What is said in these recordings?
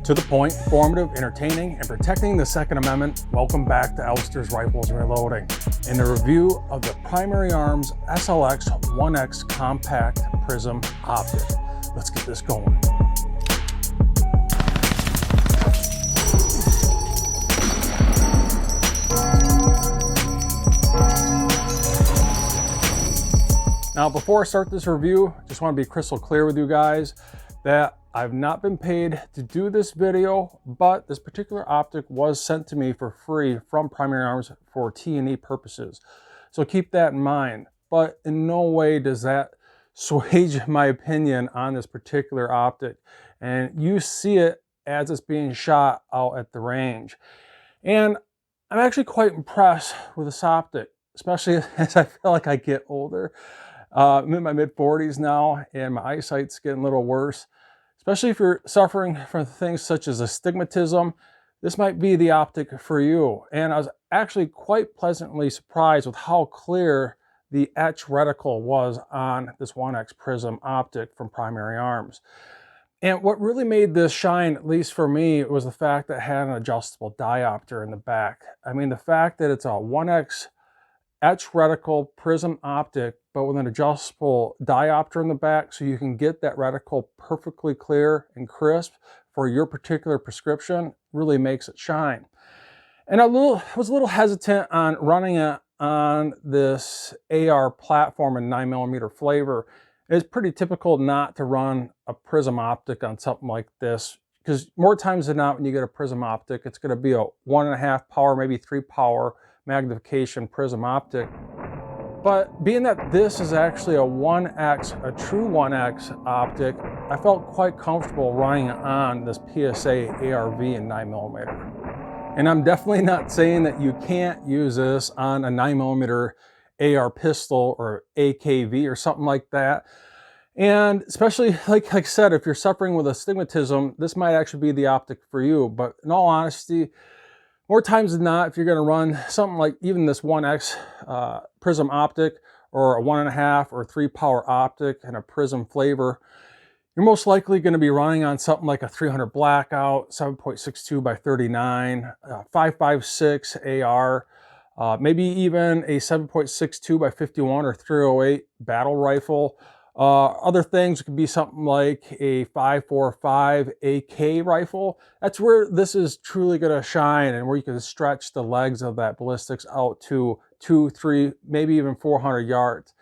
To the point, informative, entertaining, and protecting the Second Amendment, welcome back to Elfster's Rifles Reloading and a review of the Primary Arms SLX 1X Compact Prism Optic. Let's get this going. Now, before I start this review, I just want to be crystal clear with you guys that I've not been paid to do this video, but this particular optic was sent to me for free from Primary Arms for T&E purposes. So keep that in mind, but in no way does that swage my opinion on this particular optic. And you see it as it's being shot out at the range. And I'm actually quite impressed with this optic, especially as I feel like I get older. I'm in my mid-40s now, and my eyesight's getting a little worse. Especially if you're suffering from things such as astigmatism, this might be the optic for you. And I was actually quite pleasantly surprised with how clear the etch reticle was on this 1X Prism optic from Primary Arms. And what really made this shine, at least for me, was the fact that it had an adjustable diopter in the back. I mean, the fact that it's a 1X etch reticle prism optic, but with an adjustable diopter in the back, so you can get that reticle perfectly clear and crisp for your particular prescription, really makes it shine. And I was a little hesitant on running it on this AR platform in 9mm flavor. It's pretty typical not to run a prism optic on something like this, because more times than not, when you get a prism optic, it's going to be a 1.5 power, maybe 3 power magnification prism optic. But being that this is actually a 1X, a true 1X optic, I felt quite comfortable running it on this PSA ARV in 9mm. And I'm definitely not saying that you can't use this on a 9mm AR pistol or AKV or something like that. And especially, like I said, if you're suffering with astigmatism, this might actually be the optic for you. But in all honesty, more times than not, if you're going to run something like even this 1X prism optic or a 1.5 or 3 power optic and a prism flavor, you're most likely going to be running on something like a 300 blackout, 7.62 by 39, 5.56 AR, maybe even a 7.62 by 51 or 308 battle rifle. Other things could be something like a 5.45 AK rifle. That's where this is truly going to shine, and where you can stretch the legs of that ballistics out to 200, 300, maybe even 400 yards.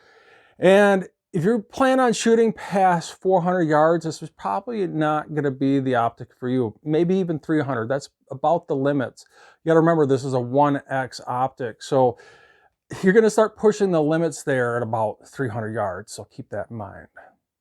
And if you're planning on shooting past 400 yards, this is probably not going to be the optic for you. Maybe even 300. That's about the limits. You got to remember, this is a 1X optic, so you're going to start pushing the limits there at about 300 yards, so keep that in mind.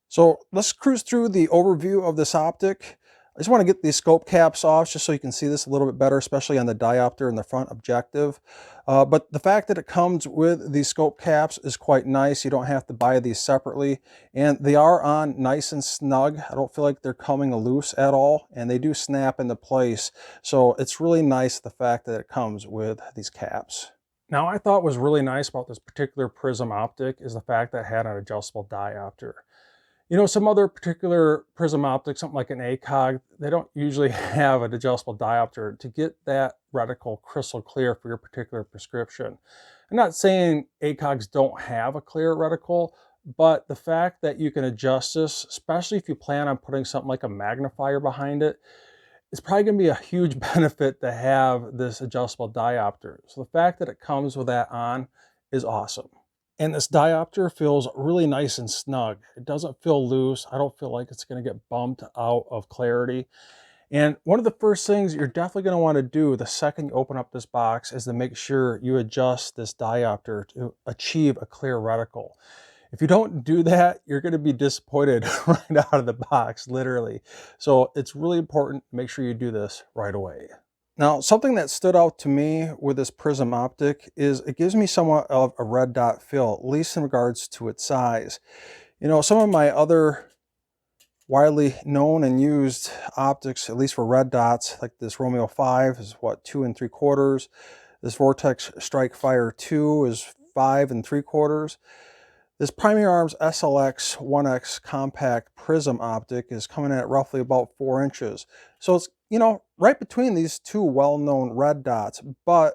So let's cruise through the overview of this optic. I just want to get these scope caps off just so you can see this a little bit better, especially on the diopter and the front objective. But the fact that it comes with these scope caps is quite nice. You don't have to buy these separately, and they are on nice and snug. I don't feel like they're coming loose at all, and they do snap into place. So it's really nice, the fact that it comes with these caps. Now, I thought was really nice about this particular prism optic is the fact that it had an adjustable diopter. You know, some other particular prism optics, something like an ACOG, they don't usually have an adjustable diopter to get that reticle crystal clear for your particular prescription. I'm not saying ACOGs don't have a clear reticle, but the fact that you can adjust this, especially if you plan on putting something like a magnifier behind it, it's probably going to be a huge benefit to have this adjustable diopter. So the fact that it comes with that on is awesome. And this diopter feels really nice and snug. It doesn't feel loose. I don't feel like it's going to get bumped out of clarity. And one of the first things you're definitely going to want to do the second you open up this box is to make sure you adjust this diopter to achieve a clear reticle. If you don't do that, you're going to be disappointed right out of the box, literally. So it's really important to make sure you do this right away. Now, something that stood out to me with this prism optic is it gives me somewhat of a red dot feel, at least in regards to its size. You know, some of my other widely known and used optics, at least for red dots, like this Romeo 5 is what, 2 3/4. This Vortex Strike Fire 2 is 5 3/4. This Primary Arms SLX 1X compact prism optic is coming in at roughly about 4 inches. So it's, you know, right between these two well-known red dots, but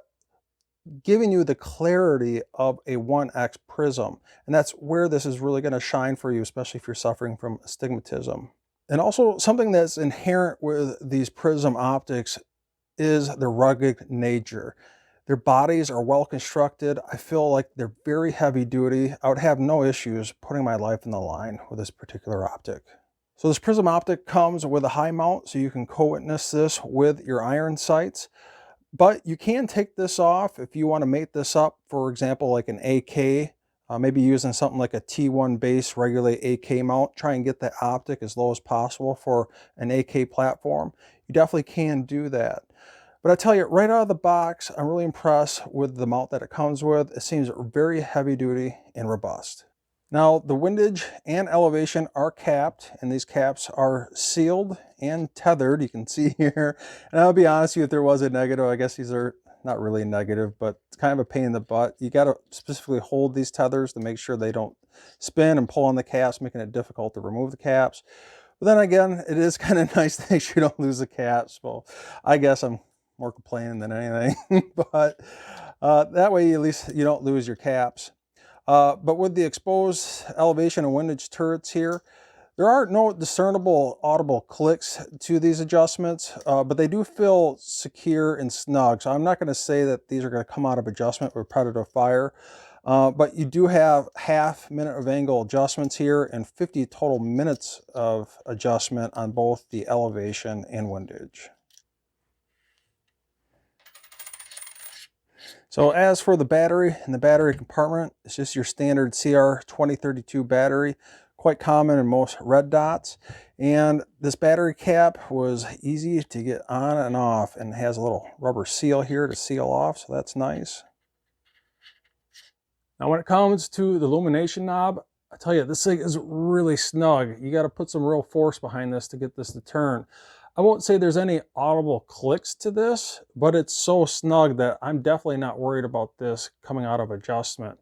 giving you the clarity of a 1X prism. And that's where this is really going to shine for you, especially if you're suffering from astigmatism. And also something that's inherent with these prism optics is their rugged nature. Their bodies are well constructed. I feel like they're very heavy duty. I would have no issues putting my life in the line with this particular optic. So this prism optic comes with a high mount, so you can co-witness this with your iron sights. But you can take this off if you want to mate this up, for example, like an AK, maybe using something like a T1 base regulate AK mount. Try and get the optic as low as possible for an AK platform. You definitely can do that. But I tell you, right out of the box, I'm really impressed with the mount that it comes with. It seems very heavy duty and robust. Now, the windage and elevation are capped, and these caps are sealed and tethered, you can see here. And I'll be honest with you, if there was a negative, I guess these are not really negative, but it's kind of a pain in the butt. You got to specifically hold these tethers to make sure they don't spin and pull on the caps, making it difficult to remove the caps. But then again, it is kind of nice to make sure you don't lose the caps. Well, I guess I'm more complaining than anything, but that way at least you don't lose your caps. But with the exposed elevation and windage turrets here, there are no discernible audible clicks to these adjustments, but they do feel secure and snug. So I'm not going to say that these are going to come out of adjustment with predator fire, but you do have half minute of angle adjustments here and 50 total minutes of adjustment on both the elevation and windage. So as for the battery in the battery compartment, it's just your standard CR2032 battery, quite common in most red dots. And this battery cap was easy to get on and off and has a little rubber seal here to seal off, so that's nice. Now when it comes to the illumination knob, I tell you, this thing is really snug. You got to put some real force behind this to get this to turn. I won't say there's any audible clicks to this, but it's so snug that I'm definitely not worried about this coming out of adjustment.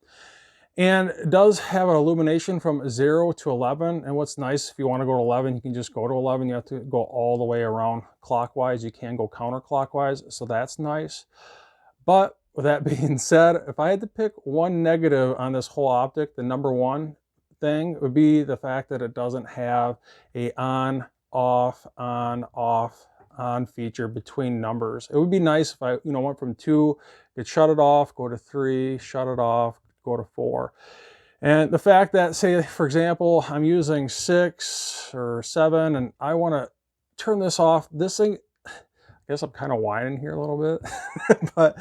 And it does have an illumination from 0 to 11. And what's nice, if you want to go to 11, you can just go to 11. You have to go all the way around clockwise. You can go counterclockwise, so that's nice. But with that being said, if I had to pick one negative on this whole optic, the number one thing would be the fact that it doesn't have a on, off, on, off, on feature between numbers. It would be nice if I, went from 2, could shut it off, go to 3, shut it off, go to 4. And the fact that, say, for example, I'm using 6 or 7 and I want to turn this off, this thing, I guess I'm kind of whining here a little bit, but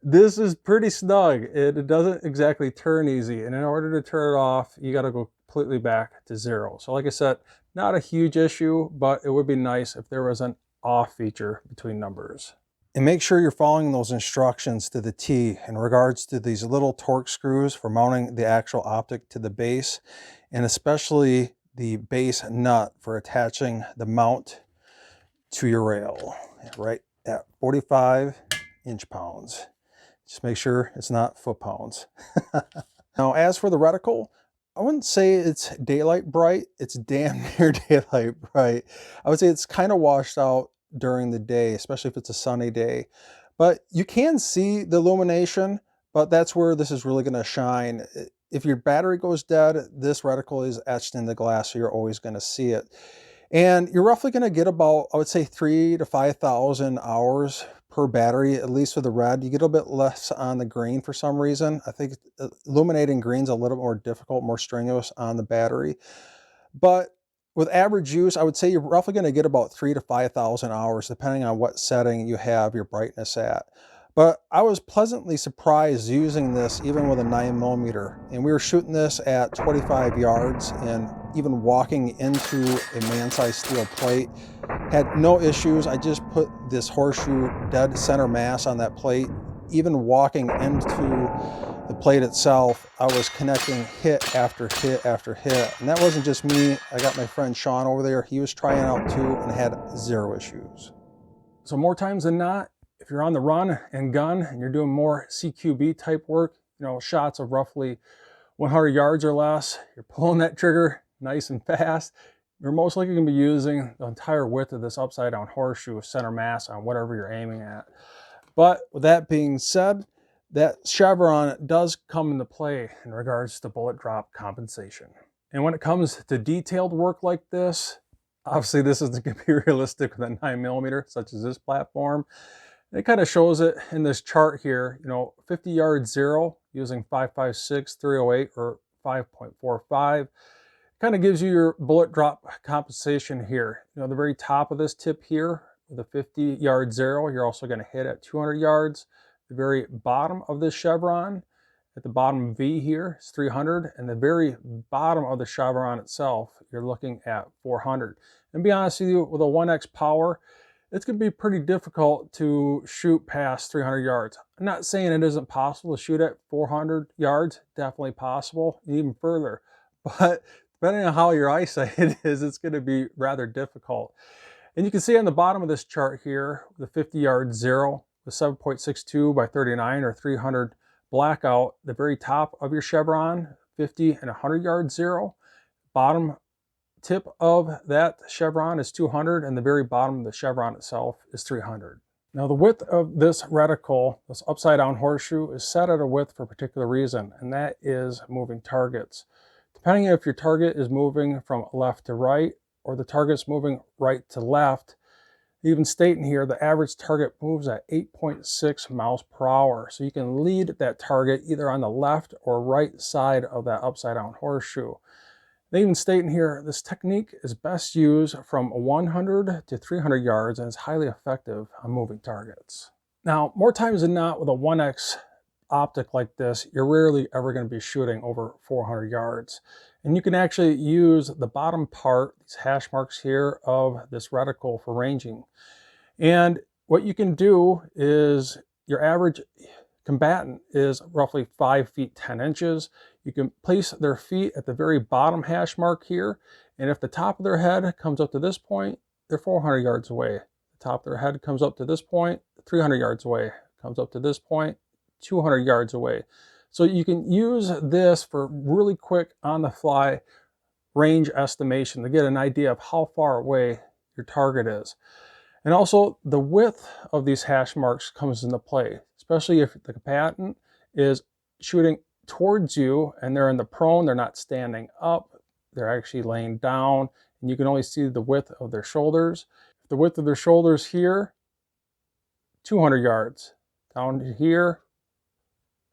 this is pretty snug. It doesn't exactly turn easy. And in order to turn it off, you got to go completely back to 0. So like I said, not a huge issue, but it would be nice if there was an off feature between numbers. And make sure you're following those instructions to the T in regards to these little torque screws for mounting the actual optic to the base, and especially the base nut for attaching the mount to your rail, right at 45 inch-pounds. Just make sure it's not foot-pounds. Now, as for the reticle, I wouldn't say it's daylight bright. It's damn near daylight bright. I would say it's kind of washed out during the day, especially if it's a sunny day. But you can see the illumination, but that's where this is really going to shine. If your battery goes dead, this reticle is etched in the glass, so you're always going to see it. And you're roughly going to get about, I would say, 3,000 to 5,000 hours per battery, at least with the red. You get a bit less on the green for some reason. I think illuminating green's a little more difficult, more strenuous on the battery. But with average use, I would say you're roughly going to get about 3,000 to 5,000 hours, depending on what setting you have your brightness at. But I was pleasantly surprised using this even with a 9mm. And we were shooting this at 25 yards, and even walking into a man-sized steel plate, had no issues. I just put this horseshoe dead center mass on that plate. Even walking into the plate itself, I was connecting hit after hit after hit. And that wasn't just me. I got my friend Sean over there. He was trying out too and had 0 issues. So more times than not, if you're on the run and gun and you're doing more CQB type work, shots of roughly 100 yards or less, you're pulling that trigger nice and fast. You're most likely going to be using the entire width of this upside down horseshoe center mass on whatever you're aiming at. But with that being said, that chevron does come into play in regards to bullet drop compensation. And when it comes to detailed work like this, obviously this isn't going to be realistic with a 9mm such as this platform. It kind of shows it in this chart here, 50 yard zero using 5.56, 308, or 5.45. Kind of gives you your bullet drop compensation here. The very top of this tip here, with a 50 yard zero, you're also going to hit at 200 yards. The very bottom of this chevron, at the bottom V here, is 300, and the very bottom of the chevron itself, you're looking at 400. And to be honest with you, with a 1x power, it's going to be pretty difficult to shoot past 300 yards. I'm not saying it isn't possible to shoot at 400 yards, definitely possible, even further. But depending on how your eyesight is, it's going to be rather difficult. And you can see on the bottom of this chart here, the 50 yard zero with 7.62 by 39 or 300 blackout, the very top of your chevron, 50 and 100 yard zero, bottom tip of that chevron is 200, and the very bottom of the chevron itself is 300. Now the width of this reticle, this upside down horseshoe, is set at a width for a particular reason, and that is moving targets. Depending if your target is moving from left to right or the target's moving right to left, even stating here the average target moves at 8.6 miles per hour. So you can lead that target either on the left or right side of that upside down horseshoe. They even state in here, this technique is best used from 100 to 300 yards and is highly effective on moving targets. Now, more times than not with a 1x optic like this, you're rarely ever going to be shooting over 400 yards. And you can actually use the bottom part, these hash marks here, of this reticle for ranging. And what you can do is your average combatant is roughly 5 feet 10 inches. You can place their feet at the very bottom hash mark here, and if the top of their head comes up to this point, they're 400 yards away. The top of their head comes up to this point, 300 yards away. Comes up to this point, 200 yards away. So you can use this for really quick on-the-fly range estimation to get an idea of how far away your target is. And also the width of these hash marks comes into play, especially if the combatant is shooting towards you and they're in the prone, they're not standing up, they're actually laying down, and you can only see the width of their shoulders. The width of their shoulders here, 200 yards. Down to here,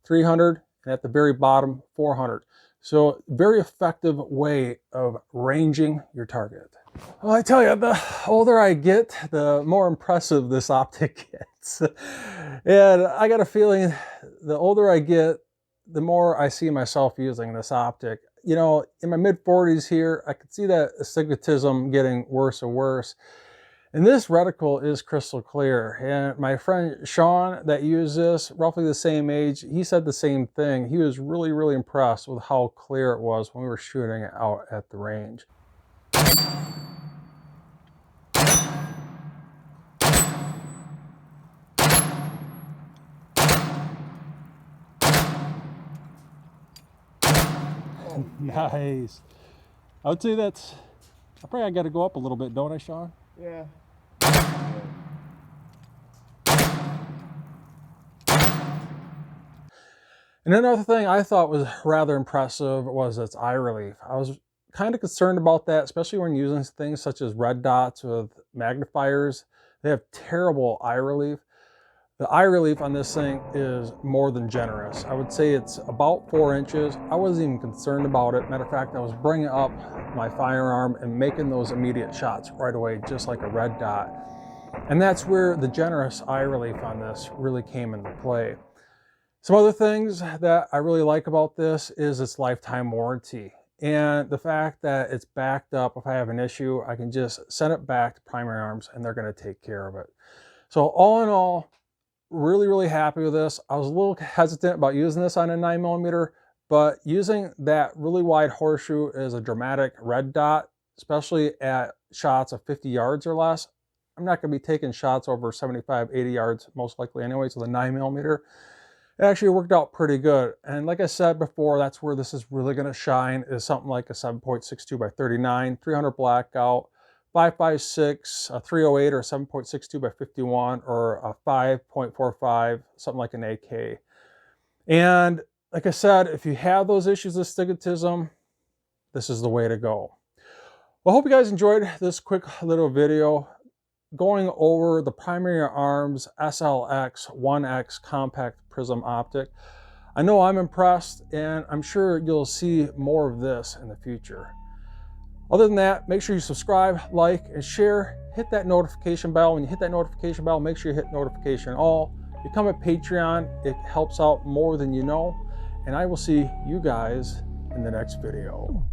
300, and at the very bottom, 400. So very effective way of ranging your target. Well, I tell you, the older I get, the more impressive this optic gets. And I got a feeling the older I get, the more I see myself using this optic. In my mid-40s here, I could see that astigmatism getting worse and worse. And this reticle is crystal clear. And my friend Sean that used this, roughly the same age, he said the same thing. He was really, really impressed with how clear it was when we were shooting it out at the range. Nice. I would say I probably got to go up a little bit, don't I, Sean? Yeah. And another thing I thought was rather impressive was its eye relief. I was kind of concerned about that, especially when using things such as red dots with magnifiers. They have terrible eye relief. The eye relief on this thing is more than generous. I would say it's about 4 inches. I wasn't even concerned about it. Matter of fact, I was bringing up my firearm and making those immediate shots right away, just like a red dot. And that's where the generous eye relief on this really came into play. Some other things that I really like about this is its lifetime warranty. And the fact that it's backed up. If I have an issue, I can just send it back to Primary Arms and they're going to take care of it. So all in all, really, really happy with this. I was a little hesitant about using this on a 9mm, but using that really wide horseshoe as a dramatic red dot, especially at shots of 50 yards or less, I'm not going to be taking shots over 75, 80 yards most likely anyways with a 9mm. it actually worked out pretty good. And like I said before, that's where this is really going to shine, is something like a 7.62 by 39, 300 blackout, 5.56, a 308 or a 7.62 by 51, or a 5.45, something like an AK. And like I said, if you have those issues with astigmatism, this is the way to go. Well, I hope you guys enjoyed this quick little video going over the primary arms SLX 1X compact prism optic. I know I'm impressed, and I'm sure you'll see more of this in the future. Other than that, make sure you subscribe, like, and share. Hit that notification bell. When you hit that notification bell, make sure you hit notification all. Become a Patreon. It helps out more than you know. And I will see you guys in the next video.